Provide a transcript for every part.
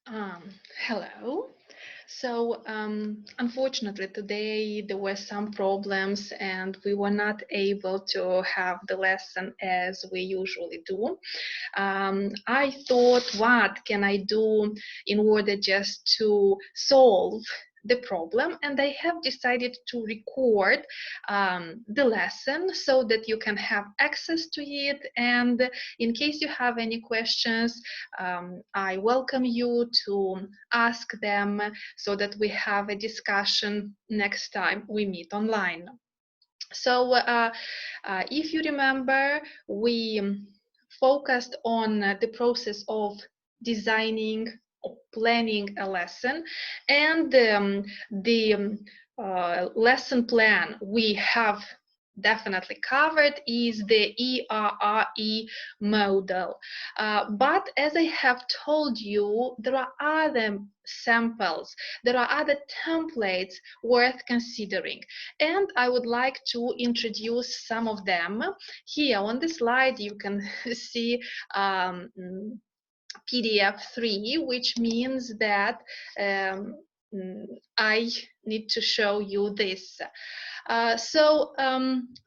Hello. Unfortunately, today there were some problems and we were not able to have the lesson as we usually do. I thought, what can I do in order just to solve the problem? And I have decided to record the lesson so that you can have access to it. And in case you have any questions, I welcome you to ask them so that we have a discussion next time we meet online. If you remember, we focused on the process of designing or planning a lesson, and the lesson plan we have definitely covered is the ERRE model. But as I have told you, there are other samples, there are other templates worth considering, and I would like to introduce some of them. Here on the slide you can see PDF3, which means that I need to show you this.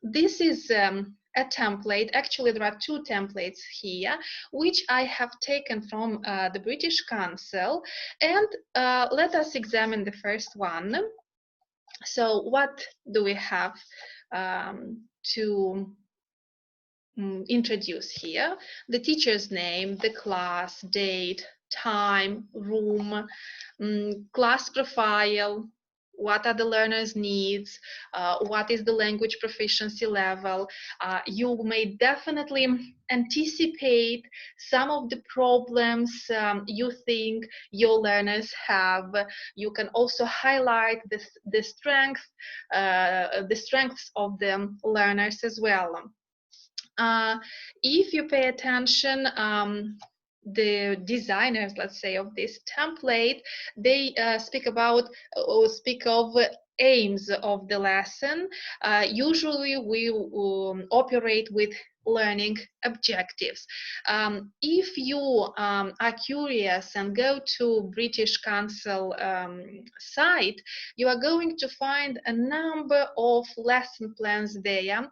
This is a template. Actually, there are two templates here, which I have taken from the British Council. And let us examine the first one. So what do we have to introduce here? The teacher's name, the class, date, time, room, class profile, what are the learner's needs, what is the language proficiency level. You may definitely anticipate some of the problems you think your learners have. You can also highlight the strengths of the learners as well. If you pay attention, the designers, let's say, of this template, they speak of aims of the lesson. Usually we operate with learning objectives. If you are curious and go to British Council site, you are going to find a number of lesson plans there,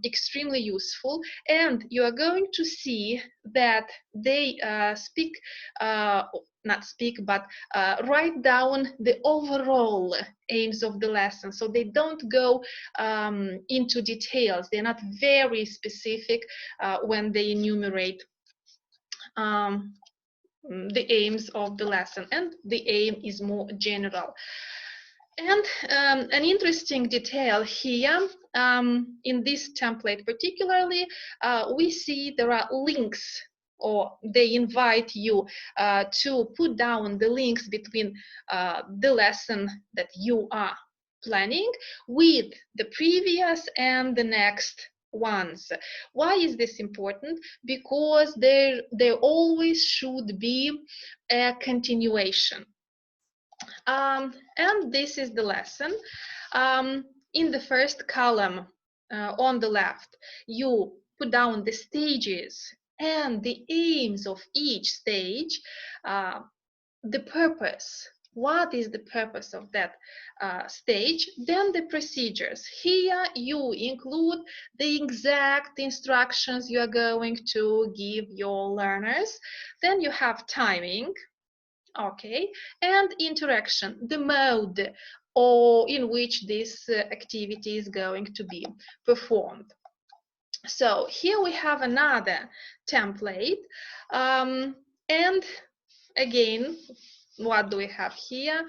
extremely useful, and you are going to see that they write down the overall aims of the lesson. So they don't go into details. They're not very specific when they enumerate the aims of the lesson, and the aim is more general. And an interesting detail here, in this template particularly, we see there are links, or they invite you to put down the links between the lesson that you are planning with the previous and the next ones. Why is this important? Because there always should be a continuation. And this is the lesson. In the first column on the left, you put down the stages and the aims of each stage, the purpose. What is the purpose of that stage? Then the procedures. Here you include the exact instructions you are going to give your learners. Then you have timing. Okay, and interaction, the mode or in which this activity is going to be performed. So here we have another template, and again, what do we have here?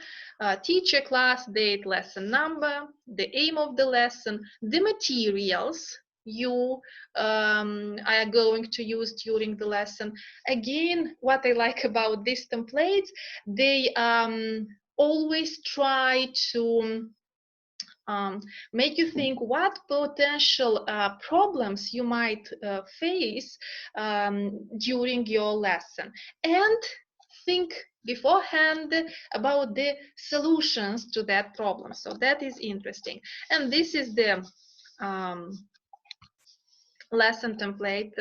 Teacher, class, date, lesson number, the aim of the lesson, the materials you are going to use during the lesson. Again, what I like about these templates, they always try to make you think what potential problems you might face during your lesson, and think beforehand about the solutions to that problem. So that is interesting. And this is the lesson template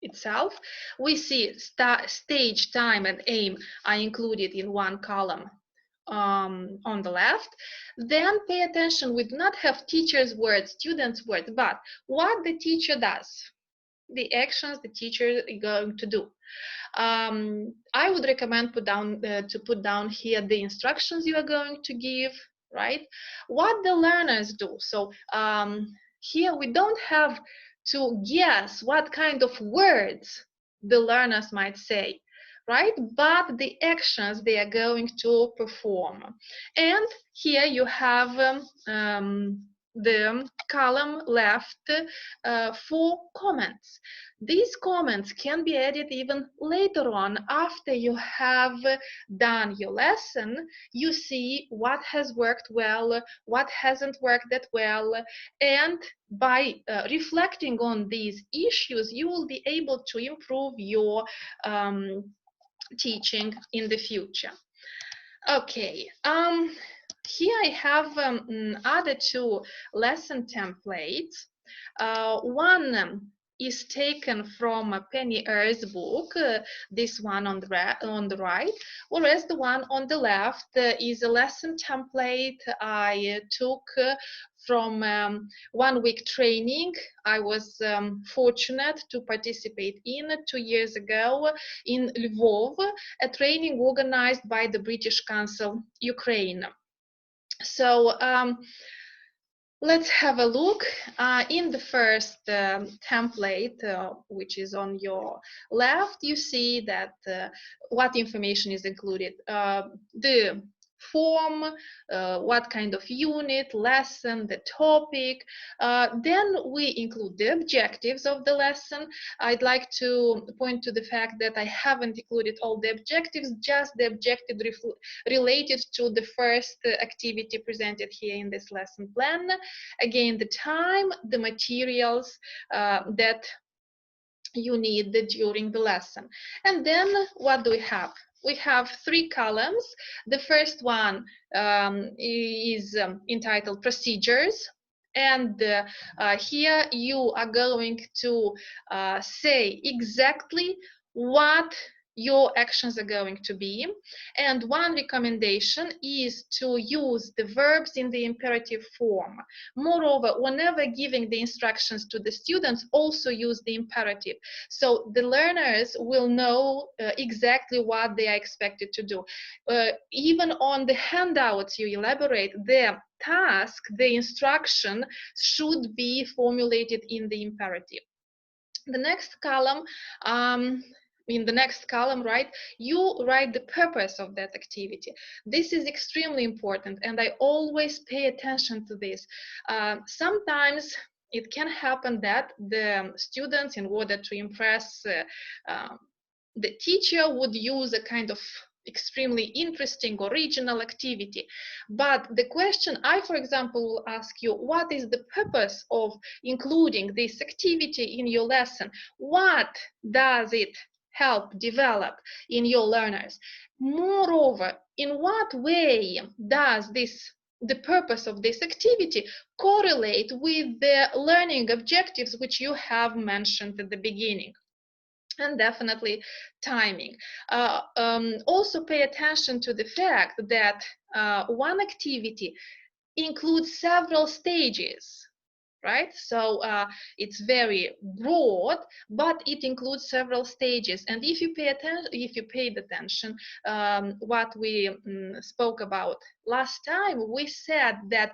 itself, we see stage, time, and aim are included in one column on the left. Then pay attention, we do not have teacher's words, students' words, but what the teacher does, the actions the teacher is going to do. I would recommend to put down here the instructions you are going to give, right? What the learners do. So here we don't have to guess what kind of words the learners might say, right? But the actions they are going to perform. And here you have the column left for comments. These comments can be added even later on after you have done your lesson. You see what has worked well, what hasn't worked that well, and by reflecting on these issues, you will be able to improve your teaching in the future. Okay, here I have other two lesson templates. One is taken from Penny Eyre's book, this one on the right, whereas the one on the left is a lesson template I took from 1 week training I was fortunate to participate in 2 years ago in Lvov, a training organized by the British Council Ukraine. So let's have a look. In the first template, which is on your left, you see that what information is included. The form, what kind of unit, lesson, the topic. Then we include the objectives of the lesson. I'd like to point to the fact that I haven't included all the objectives, just the objective related to the first activity presented here in this lesson plan. Again, the time, the materials that you need during the lesson. And then what do we have? We have 3 columns. The first one is entitled procedures. And here you are going to say exactly what your actions are going to be. And one recommendation is to use the verbs in the imperative form. Moreover, whenever giving the instructions to the students, also use the imperative. So the learners will know exactly what they are expected to do. Even on the handouts you elaborate, the task, the instruction should be formulated in the imperative. The next column, in the next column, right, you write the purpose of that activity. This is extremely important, and I always pay attention to this. Sometimes it can happen that the students, in order to impress the teacher, would use a kind of extremely interesting, original activity. But the question I, for example, will ask you, what is the purpose of including this activity in your lesson? What does it help develop in your learners? Moreover, in what way does the purpose of this activity correlate with the learning objectives which you have mentioned at the beginning? And definitely timing. Also pay attention to the fact that one activity includes several stages, right? So it's very broad, but it includes several stages. And if you paid attention, what we spoke about last time, we said that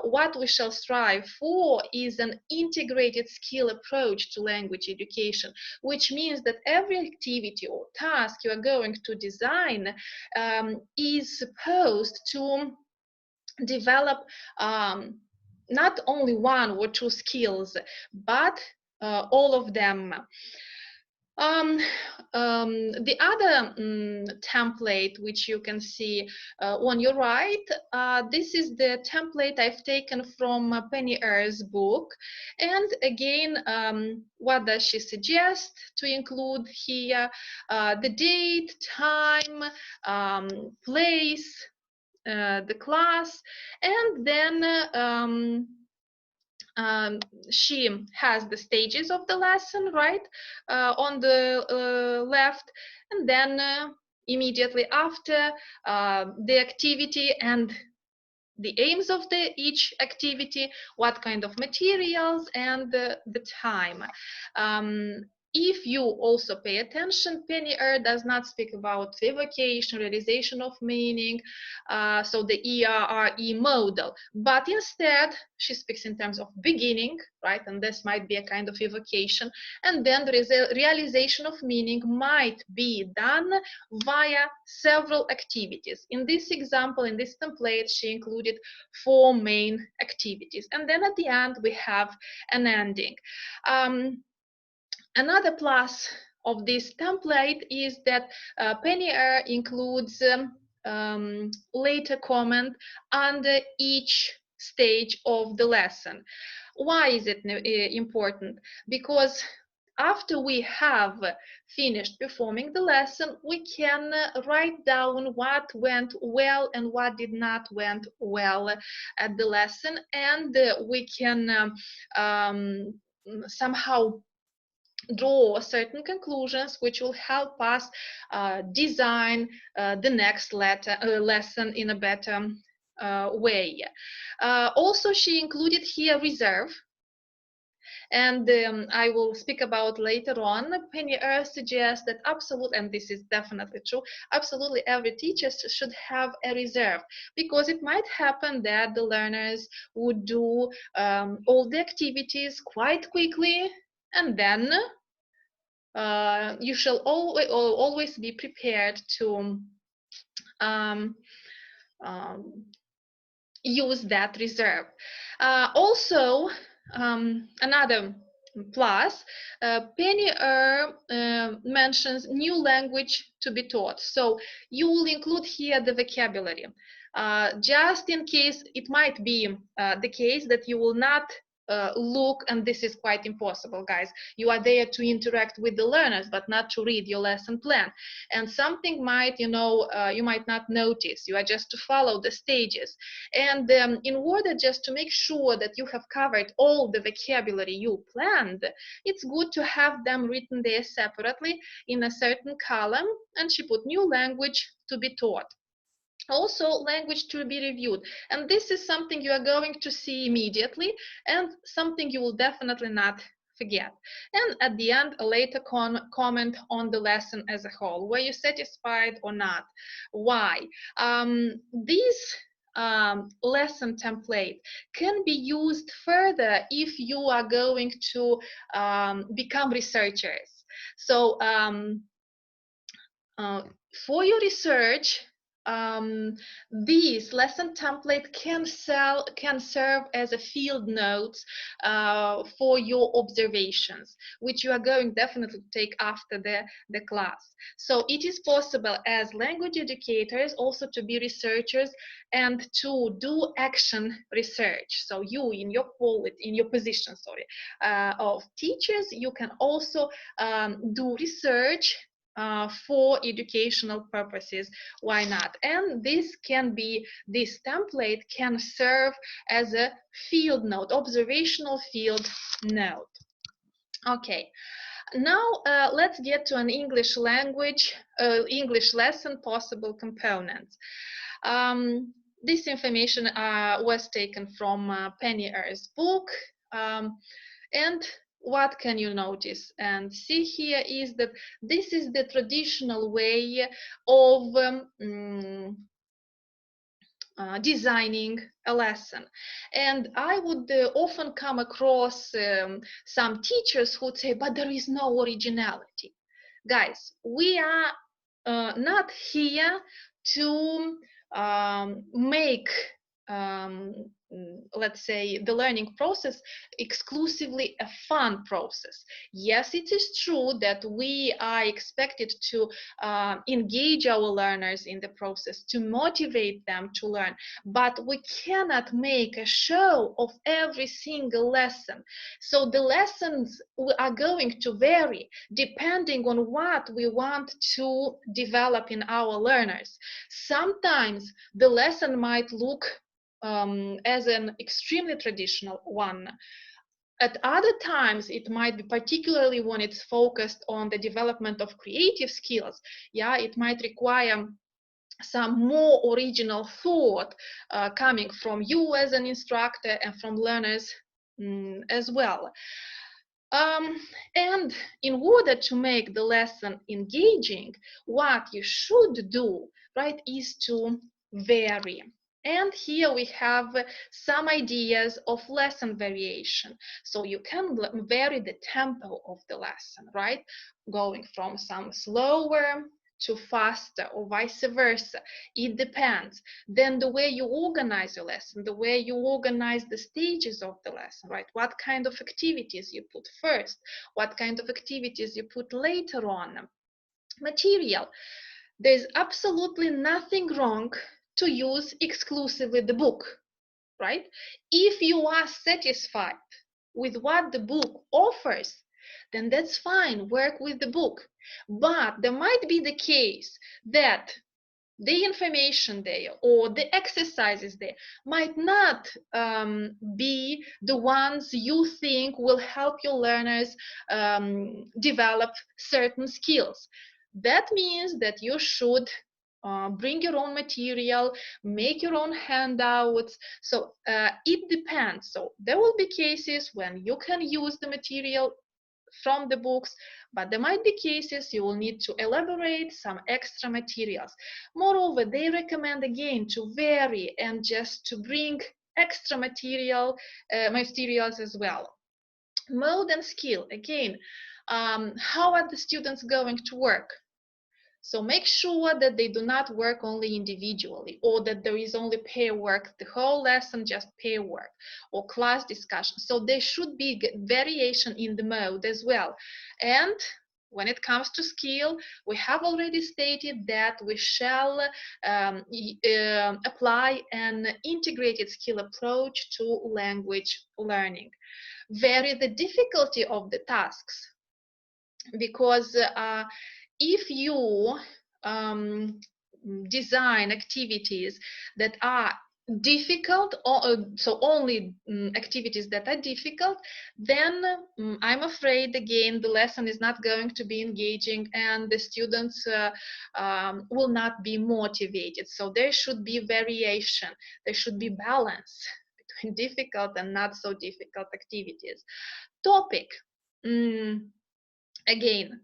what we shall strive for is an integrated skill approach to language education, which means that every activity or task you are going to design is supposed to develop not only 1 or 2 skills, but all of them. The other template, which you can see on your right, this is the template I've taken from Penny Eyre's book. And again, what does she suggest to include here? The date, time, place, the class, and then she has the stages of the lesson, right, on the left, and then immediately after, the activity and the aims of each activity, what kind of materials, and the time. If you also pay attention, Penny does not speak about evocation, realization of meaning, so the ERRE model, but instead she speaks in terms of beginning, right, and this might be a kind of evocation, and then there is a realization of meaning might be done via several activities. In this example, in this template, she included 4 main activities, and then at the end we have an ending. Another plus of this template is that Penny includes later comment under each stage of the lesson. Why is it important? Because after we have finished performing the lesson, we can write down what went well and what did not went well at the lesson, and we can somehow draw certain conclusions which will help us design the next lesson in a better way. Also, she included here reserve, and I will speak about later on. Penny suggests that absolutely, and this is definitely true, absolutely every teacher should have a reserve, because it might happen that the learners would do all the activities quite quickly, and then you shall always be prepared to um, um, use that reserve. Also, another plus, Penny mentions new language to be taught. So you will include here the vocabulary. Just in case it might be the case that you will not look, and this is quite impossible, guys. You are there to interact with the learners, but not to read your lesson plan. And something might, you might not notice. You are just to follow the stages. And in order just to make sure that you have covered all the vocabulary you planned, it's good to have them written there separately in a certain column. And she put new language to be taught. Also, language to be reviewed, and this is something you are going to see immediately and something you will definitely not forget. And at the end, a later comment on the lesson as a whole. Were you satisfied or not? Why? This lesson template can be used further if you are going to become researchers. So for your research, this lesson template can serve as a field notes for your observations, which you are going definitely to take after the class. So it is possible as language educators also to be researchers and to do action research. So you in your position, of teachers, you can also do research for educational purposes. Why not? And this template can serve as a field note, observational field note. Okay, now let's get to an English lesson possible components. This information was taken from Penny book, and what can you notice and see here is that this is the traditional way of designing a lesson. And I would often come across some teachers who would say, but there is no originality. Guys, we are not here to make let's say the learning process exclusively a fun process. Yes, it is true that we are expected to engage our learners in the process, to motivate them to learn, but we cannot make a show of every single lesson. So the lessons are going to vary depending on what we want to develop in our learners. Sometimes the lesson might look as an extremely traditional one. At other times, it might be particularly when it's focused on the development of creative skills. Yeah, it might require some more original thought coming from you as an instructor and from learners as well. And in order to make the lesson engaging, what you should do, right, is to vary. And here we have some ideas of lesson variation. So you can vary the tempo of the lesson, right? Going from some slower to faster or vice versa. It depends. Then the way you organize your lesson, the way you organize the stages of the lesson, right? What kind of activities you put first, what kind of activities you put later on. Material. There's absolutely nothing wrong to use exclusively the book, right? If you are satisfied with what the book offers, then that's fine, work with the book. But there might be the case that the information there or the exercises there might not be the ones you think will help your learners develop certain skills. That means that you should bring your own material, make your own handouts. So it depends. So there will be cases when you can use the material from the books, but there might be cases you will need to elaborate some extra materials. Moreover, they recommend again to vary and just to bring extra materials as well. Mode and skill, again, how are the students going to work? So make sure that they do not work only individually, or that there is only pair work, the whole lesson just pair work, or class discussion. So there should be variation in the mode as well. And when it comes to skill, we have already stated that we shall apply an integrated skill approach to language learning. Vary the difficulty of the tasks, because if you design activities that are difficult, or so only activities that are difficult, then I'm afraid again the lesson is not going to be engaging and the students will not be motivated. So there should be variation, there should be balance between difficult and not so difficult activities. Topic. Again,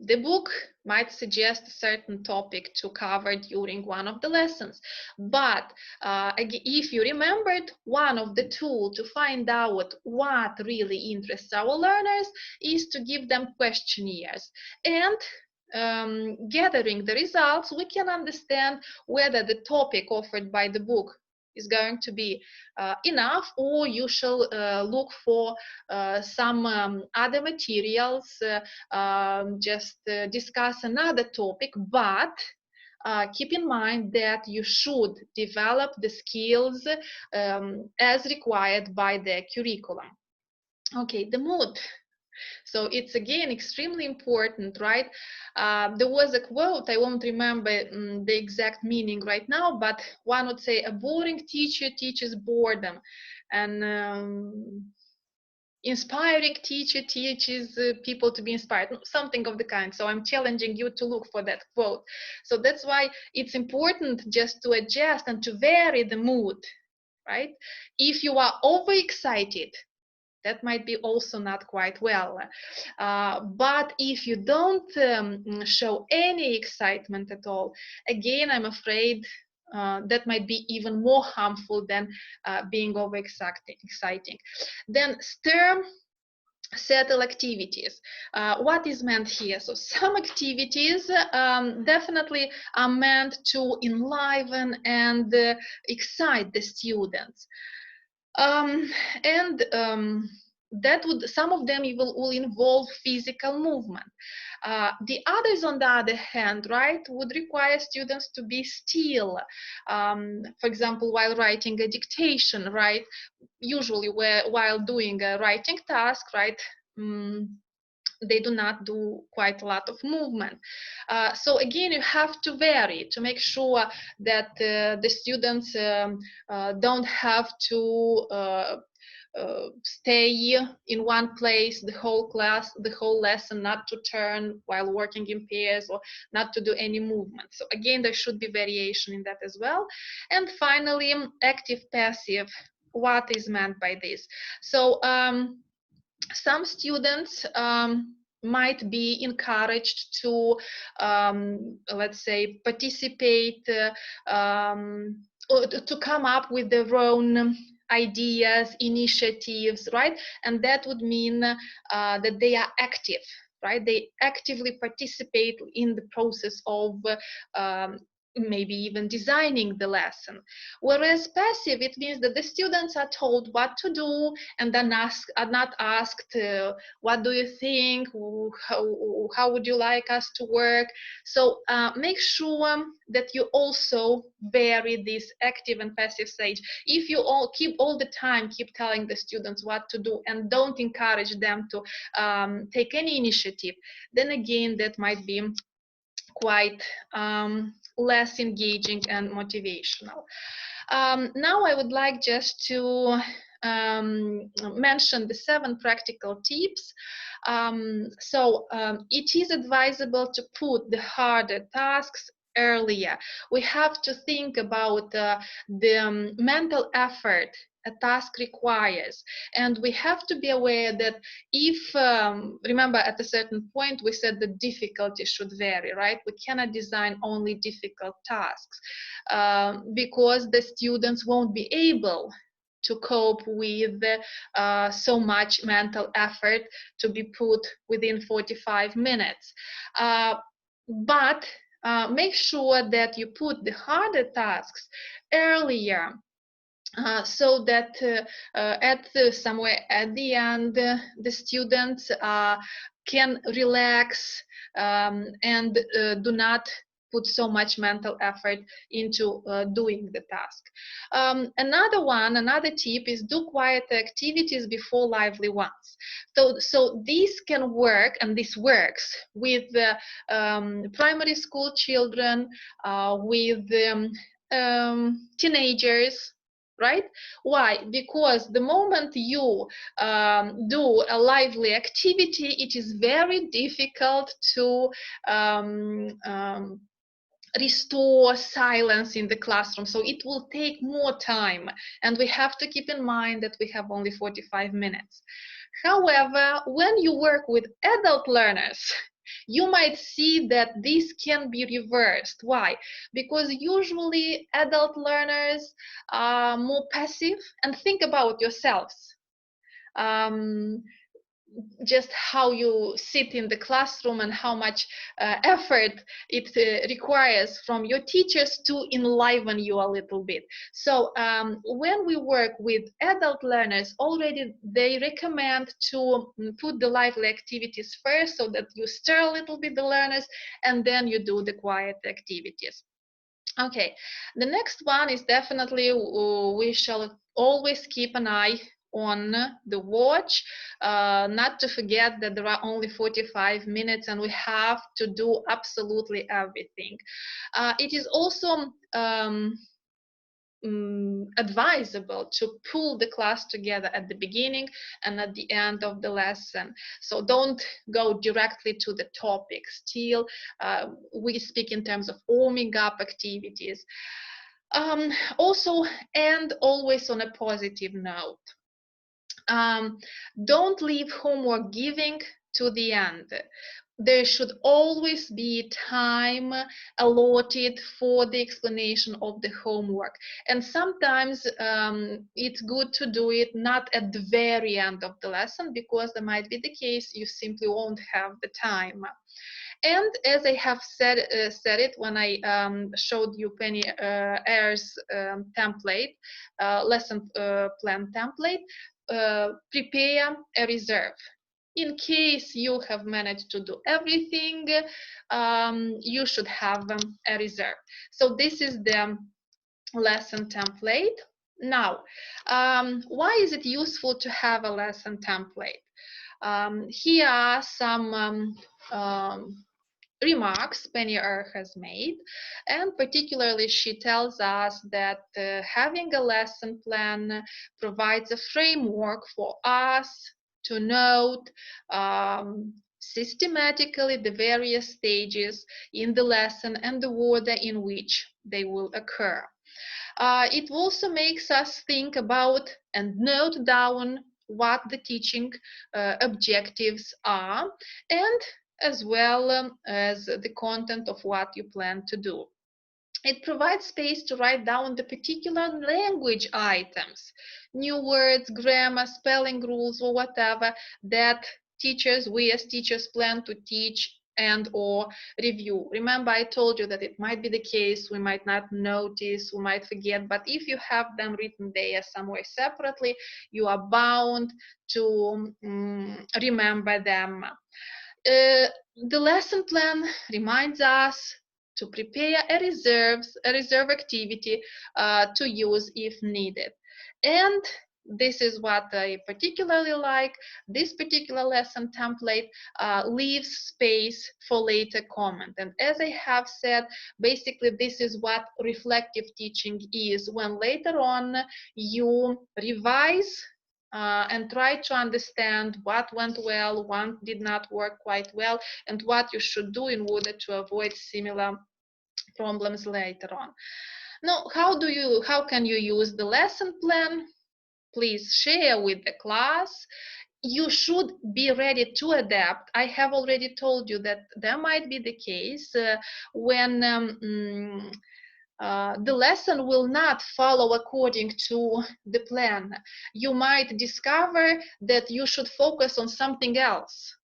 the book might suggest a certain topic to cover during one of the lessons, but if you remembered, one of the tools to find out what really interests our learners is to give them questionnaires. And gathering the results, we can understand whether the topic offered by the book is going to be enough, or you shall look for some other materials, just discuss another topic, but keep in mind that you should develop the skills as required by the curriculum. Okay, the mood. So it's again extremely important, right? There was a quote, I won't remember the exact meaning right now, but one would say, a boring teacher teaches boredom, and inspiring teacher teaches people to be inspired, something of the kind. So I'm challenging you to look for that quote. So that's why it's important just to adjust and to vary the mood, right? If you are overexcited, that might be also not quite well. But if you don't show any excitement at all, again, I'm afraid that might be even more harmful than being exciting. Then stir, settle activities. What is meant here? So some activities definitely are meant to enliven and excite the students. And that would, some of them will involve physical movement. The others, on the other hand, right, would require students to be still. For example, while writing a dictation, right, usually while doing a writing task, right, they do not do quite a lot of movement. So again, you have to vary to make sure that the students don't have to stay in one place the whole class, the whole lesson, not to turn while working in pairs or not to do any movement. So again, there should be variation in that as well. And finally, active passive. What is meant by this? So some students might be encouraged to, let's say, participate or to come up with their own ideas, initiatives, right? And that would mean that they are active, right? They actively participate in the process of maybe even designing the lesson. Whereas passive, it means that the students are told what to do and then are not asked, what do you think? How would you like us to work? So make sure that you also vary this active and passive stage. If you all the time keep telling the students what to do and don't encourage them to take any initiative, then again, that might be quite less engaging and motivational. Now I would like just to mention the 7 practical tips. It is advisable to put the harder tasks earlier. We have to think about the mental effort a task requires, and we have to be aware that if remember at a certain point we said the difficulty should vary, right? We cannot design only difficult tasks because the students won't be able to cope with so much mental effort to be put within 45 minutes. But make sure that you put the harder tasks earlier, so that somewhere at the end the students can relax and do not put so much mental effort into doing the task. Another tip is do quiet activities before lively ones. So this can work, and this works with primary school children, with teenagers, right? Why? Because the moment you do a lively activity, it is very difficult to restore silence in the classroom. So it will take more time, and we have to keep in mind that we have only 45 minutes. However, when you work with adult learners, you might see that this can be reversed. Why? Because usually adult learners are more passive. And think about yourselves. Just how you sit in the classroom and how much effort it requires from your teachers to enliven you a little bit. So when we work with adult learners, already they recommend to put the lively activities first, so that you stir a little bit the learners and then you do the quiet activities. Okay, the next one is definitely we shall always keep an eye on the watch, not to forget that there are only 45 minutes and we have to do absolutely everything. It is also advisable to pull the class together at the beginning and at the end of the lesson. So don't go directly to the topic. Still, we speak in terms of warming up activities. Also, and always on a positive note. Don't leave homework giving to the end. There should always be time allotted for the explanation of the homework. And sometimes it's good to do it not at the very end of the lesson, because there might be the case you simply won't have the time. And as I have said it when I showed you Penny Ayer's template, lesson plan template, prepare a reserve. In case you have managed to do everything, you should have a reserve. So this is the lesson template. Now, why is it useful to have a lesson template? Here are some remarks Penny has made, and particularly she tells us that having a lesson plan provides a framework for us to note systematically the various stages in the lesson and the order in which they will occur. It also makes us think about and note down what the teaching objectives are, and as well as the content of what you plan to do. It provides space to write down the particular language items, new words, grammar, spelling rules, or whatever that we as teachers plan to teach and or review. Remember, I told you that it might be the case, we might not notice, we might forget, but if you have them written there somewhere separately, you are bound to remember them. The lesson plan reminds us to prepare a reserve activity to use if needed. And this is what I particularly like. This particular lesson template leaves space for later comment. And as I have said, basically this is what reflective teaching is, when later on you revise and try to understand what went well, what did not work quite well, and what you should do in order to avoid similar problems later on. Now, how can you use the lesson plan? Please share with the class. You should be ready to adapt. I have already told you that there might be the case when the lesson will not follow according to the plan. You might discover that you should focus on something else.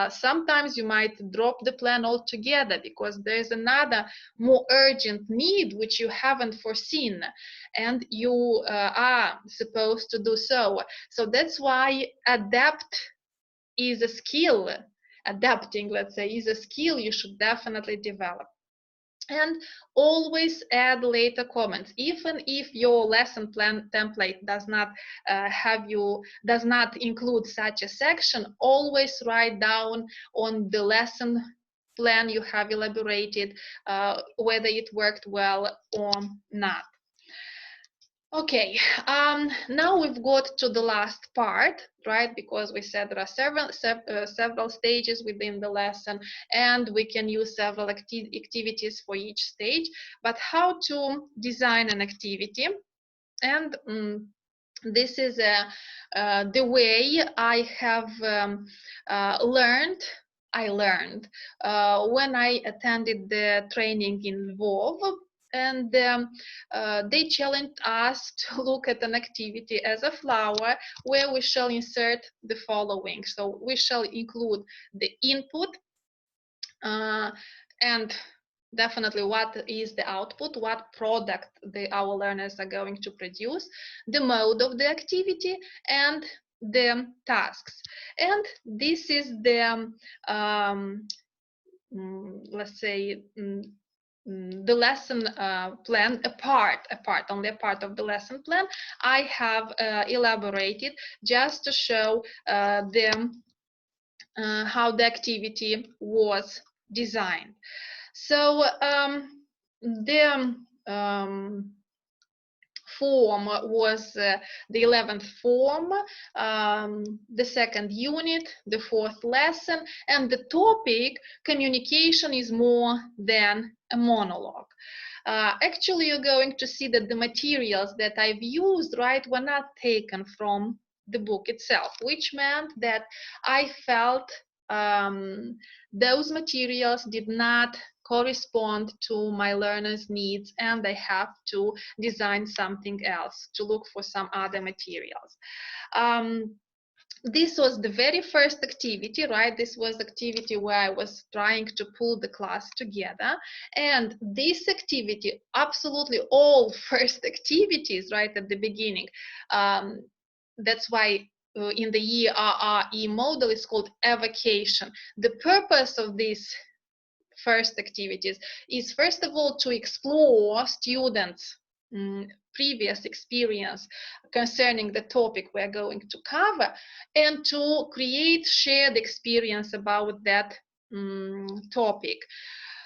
Sometimes you might drop the plan altogether because there's another more urgent need which you haven't foreseen, and you are supposed to do so. So that's why adapt is a skill. Adapting, let's say, is a skill you should definitely develop. And always add later comments. Even if your lesson plan template does not include such a section, always write down on the lesson plan you have elaborated whether it worked well or not. Okay, now we've got to the last part, right? Because we said there are several stages within the lesson, and we can use several activities for each stage. But how to design an activity? And this is the way I have learned. I learned when I attended the training in Lvov, and they challenged us to look at an activity as a flower where we shall insert the following. So we shall include the input and definitely what is the output, what product our learners are going to produce, the mode of the activity, and the tasks. And this is the let's say the lesson plan, only a part of the lesson plan I have elaborated just to show how the activity was designed. So the form was the 11th form, the second unit, the fourth lesson, and the topic, communication is more than a monologue. Actually, you're going to see that the materials that I've used, right, were not taken from the book itself, which meant that I felt those materials did not correspond to my learners' needs, and I have to design something else, to look for some other materials. This was the very first activity, right? This was activity where I was trying to pull the class together. And this activity, absolutely all first activities, right at the beginning, that's why in the ERRE model is called evocation. The purpose of these first activities is, first of all, to explore students' previous experience concerning the topic we're going to cover, and to create shared experience about that topic.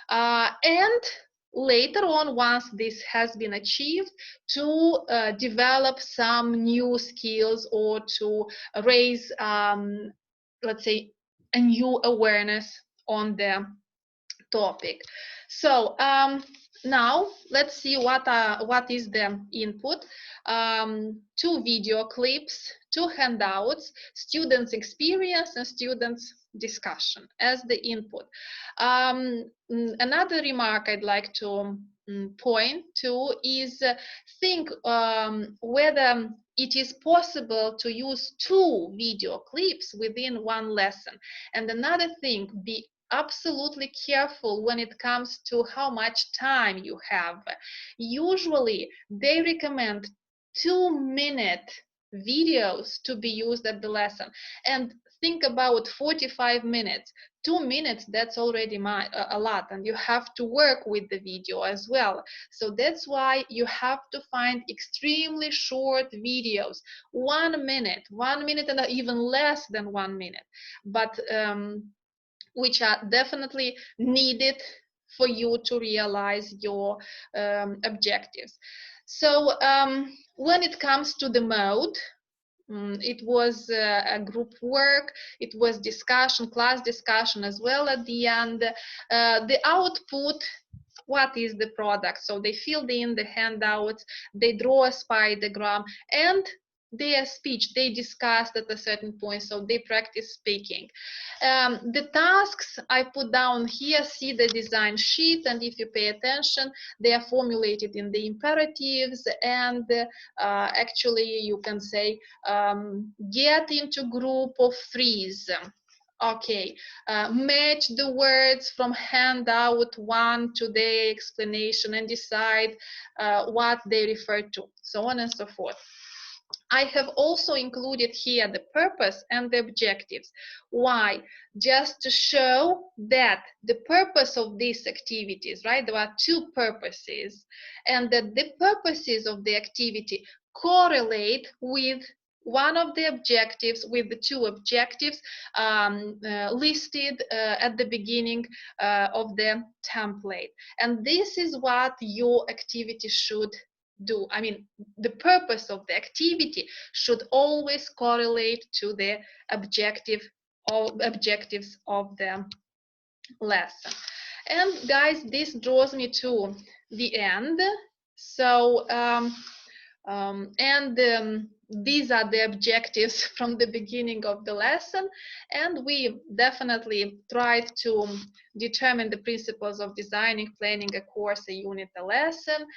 And later on, once this has been achieved, to develop some new skills or to raise, let's say, a new awareness on the topic. So now let's see what is the input. 2 video clips, 2 handouts, students' experience and students' discussion as the input. Another remark I'd like to point to is think whether it is possible to use 2 video clips within one lesson. And another thing, be absolutely careful when it comes to how much time you have. Usually they recommend 2-minute videos to be used at the lesson, and think about 45 minutes. 2 minutes, that's already a lot, and you have to work with the video as well. So that's why you have to find extremely short videos, 1 minute and even less than 1 minute, but which are definitely needed for you to realize your objectives. So when it comes to the mode, it was a group work, it was discussion, class discussion as well at the end. The output, what is the product? So they filled in the handouts, they draw a spidergram, and their speech, they discussed at a certain point, so they practice speaking. The tasks I put down here, see the design sheet, and if you pay attention, they are formulated in the imperatives, and actually you can say get into group of 3s. Okay, match the words from handout 1 to the explanation and decide what they refer to, so on and so forth. I have also included here the purpose and the objectives. Why? Just to show that the purpose of these activities, right? There are 2 purposes, and that the purposes of the activity correlate with one of the objectives, with the 2 objectives listed at the beginning of the template. And this is what your activity should do. I mean, the purpose of the activity should always correlate to the objectives of the lesson. And guys, this draws me to the end. So these are the objectives from the beginning of the lesson, and we definitely tried to determine the principles of designing, planning a course, a unit, a lesson,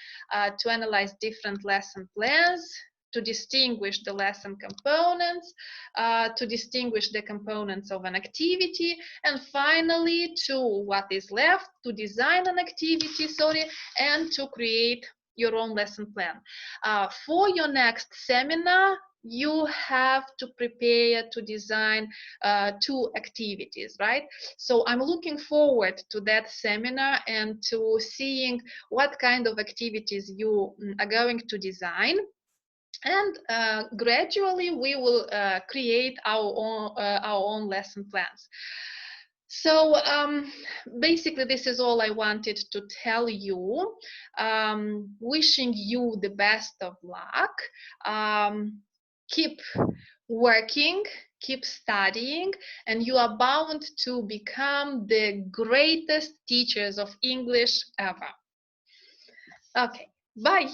to analyze different lesson plans, to distinguish the lesson components, to distinguish the components of an activity, and finally, to what is left, to design an activity, and to create your own lesson plan. For your next seminar, you have to prepare to design 2 activities, right? So I'm looking forward to that seminar and to seeing what kind of activities you are going to design. And gradually we will create our own lesson plans. So basically this is all I wanted to tell you. Wishing you the best of luck. Keep working, keep studying, and you are bound to become the greatest teachers of English ever. Okay, bye.